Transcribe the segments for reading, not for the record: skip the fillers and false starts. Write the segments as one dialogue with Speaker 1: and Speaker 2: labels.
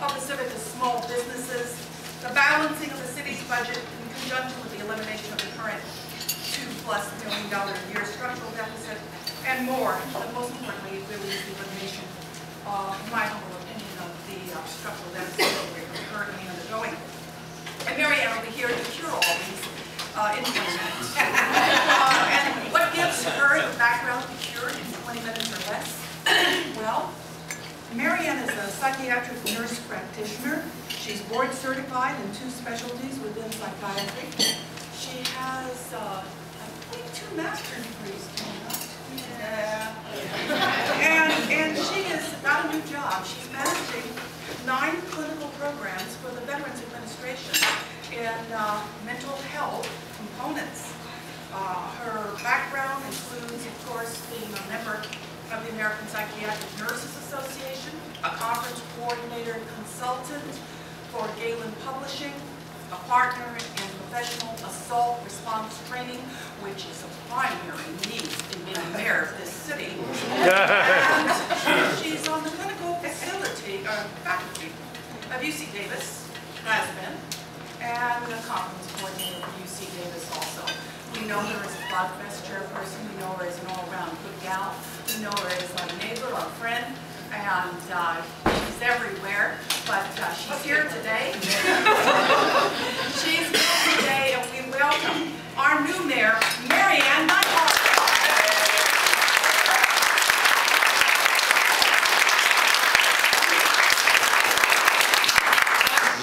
Speaker 1: of Pacifica's small businesses, the balancing of the city's budget in conjunction with the elimination of the current $2+ million a year structural deficit, and more. But most importantly, it really is the elimination, in my humble opinion, of the structural deficit that we're currently undergoing. And Mary Ann will be here to cure all these in 20 minutes. And what gives her the background to cure in 20 minutes or less? Well, Mary Ann is a psychiatric nurse practitioner. She's board certified in 2 specialties within psychiatry. She has, I think, 2 master's degrees coming up. Yeah. And she has got a new job. She's managing 9 clinical programs for the Veterans Administration in mental health components. Her background includes, of course, being a member of the American Psychiatric Nurses Association, a conference coordinator and consultant for Galen Publishing, a partner in professional assault response training, which is a primary need in being mayor of this city. And she's on the clinical faculty of UC Davis, has been, and a conference coordinator for UC Davis also. We know her as a Blogfest chairperson. We know her as an all-around good gal. We know her as our neighbor, our friend, and she's everywhere. But she's here today. She's here today, and we welcome our new mayor, Mary Ann Nihart.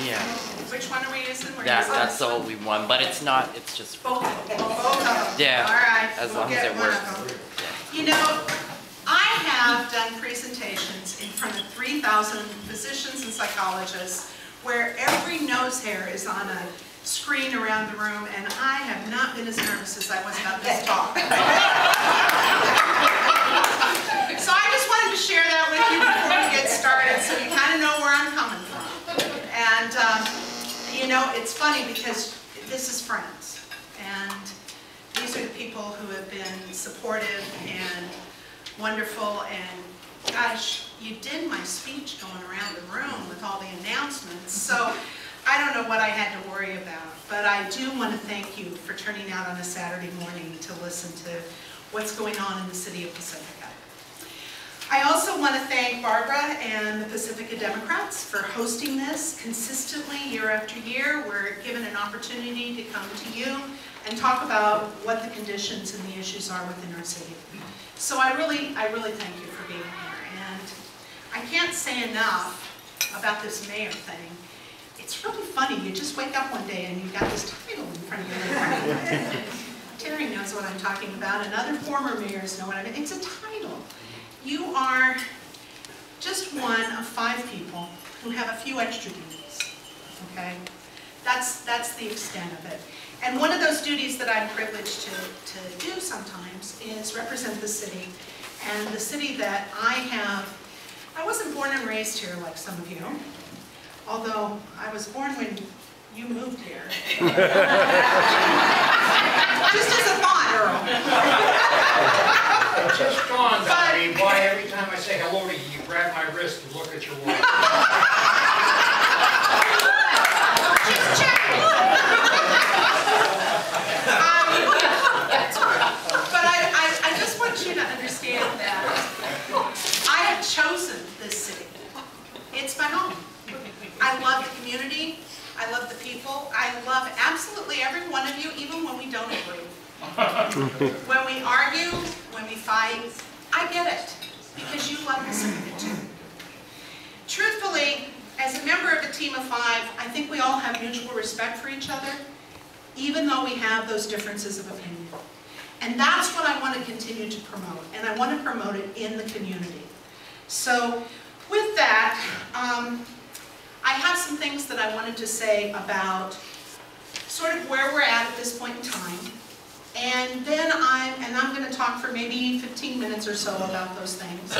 Speaker 2: Yeah.
Speaker 3: Which one are we using?
Speaker 2: That's the only one, but it's not, it's just
Speaker 1: Both of them.
Speaker 2: yeah.
Speaker 3: All right.
Speaker 2: As long as it works.
Speaker 3: Yeah. You know, I have done presentations in front of 3,000 physicians and psychologists where every nose hair is on a screen around the room, and I have not been as nervous as I was about this talk. So I just wanted to share that with you before we get started so you kind of know where I'm coming from. And, you know, it's funny because this is friends. And these are the people who have been supportive and wonderful. And, gosh, you did my speech going around the room with all the announcements. So I don't know what I had to worry about. But I do want to thank you for turning out on a Saturday morning to listen to what's going on in the city of Pacifica. I also want to thank Barbara and the Pacifica Democrats for hosting this consistently year after year. We're given an opportunity to come to you and talk about what the conditions and the issues are within our city. So I really thank you for being here. And I can't say enough about this mayor thing. It's really funny. You just wake up one day and you've got this title in front of you. Terry knows what I'm talking about, and other former mayors know what I mean. It's a title. You are just one of 5 people who have a few extra duties, okay? That's the extent of it. And one of those duties that I'm privileged to do sometimes is represent the city. And the city that I wasn't born and raised here like some of you, although I was born when you moved here. Just as a thought, Earl.
Speaker 4: It just dawned on me why every time I say hello to you, you grab my wrist and look at your watch.
Speaker 3: Just checking. But I just want you to understand that I have chosen this city. It's my home. I love the community. I love the people. I love absolutely every one of you, even when we don't agree. When we argue, when we fight, I get it, because you love Pacifica too. Truthfully, as a member of a team of 5, I think we all have mutual respect for each other, even though we have those differences of opinion. And that's what I want to continue to promote, and I want to promote it in the community. So, with that, I have some things that I wanted to say about sort of where we're at this point in time. And then I'm going to talk for maybe 15 minutes or so about those things.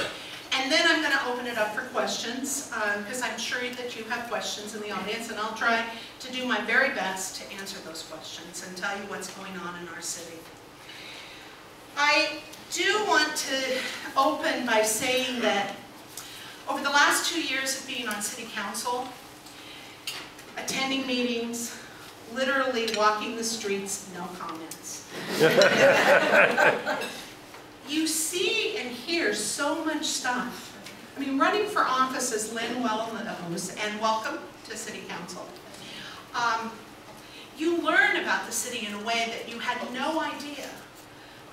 Speaker 3: And then I'm going to open it up for questions, because I'm sure that you have questions in the audience, and I'll try to do my very best to answer those questions and tell you what's going on in our city. I do want to open by saying that Over the last 2 years of being on city council, attending meetings, literally walking the streets, no comments. You see and hear so much stuff. I mean, running for office, as Lynn well knows, and welcome to city council, you learn about the city in a way that you had no idea.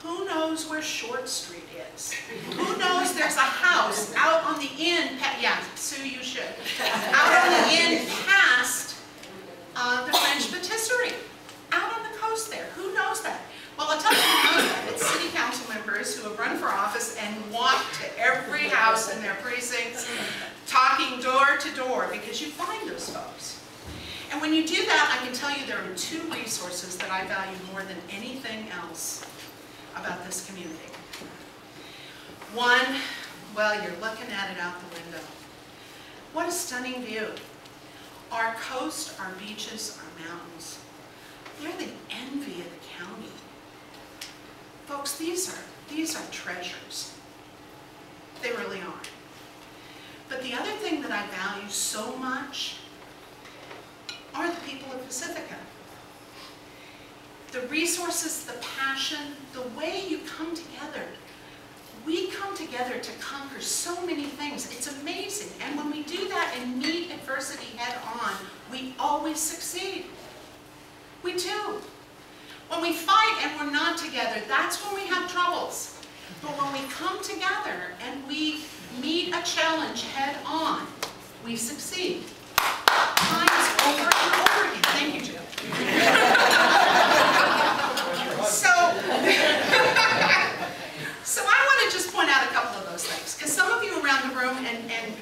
Speaker 3: Who knows where Short Street is? Who knows there's a house out on the inn, yeah, Sue, you should, out on the inn past the French patisserie, out on the coast there. Who knows that? Well, I'll tell you who knows that. It's city council members who have run for office and walked to every house in their precincts, talking door to door, because you find those folks. And when you do that, I can tell you there are 2 resources that I value more than anything else about this community. One, well, you're looking at it out the window. What a stunning view. Our coast, our beaches, our mountains, they're the envy of the county. Folks, these are treasures. They really are. But the other thing that I value so much are the people of Pacifica. The resources, the passion, the way you come together. We come together to conquer so many things. It's amazing. And when we do that and meet adversity head on, we always succeed. We do. When we fight and we're not together, that's when we have troubles. But when we come together and we meet a challenge head on, we succeed. Times over and over again. Thank you, Jim. So I want to just point out a couple of those things, because some of you around the room, and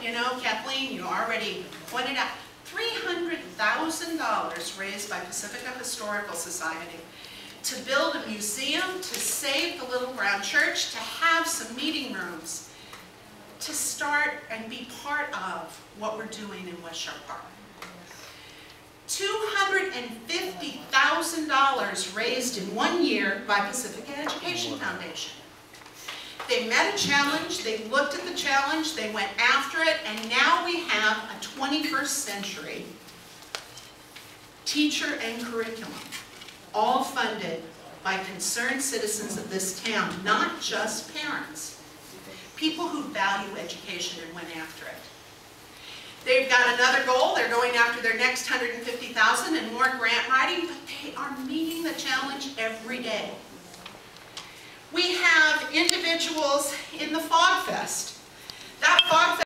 Speaker 3: you know, Kathleen, you already pointed out, $300,000 raised by Pacifica Historical Society to build a museum, to save the Little Brown Church, to have some meeting rooms, to start and be part of what we're doing in West Sharp Park. $250,000 raised in 1 year by Pacifica Education Foundation. They met a challenge, they looked at the challenge, they went after it, and now we have a 21st century teacher and curriculum, all funded by concerned citizens of this town, not just parents, people who value education and went after it. They've got another goal. They're going after their next $150,000 and more grant writing, but they are meeting the challenge every day. We have individuals in the Fog Fest. That Fog Fest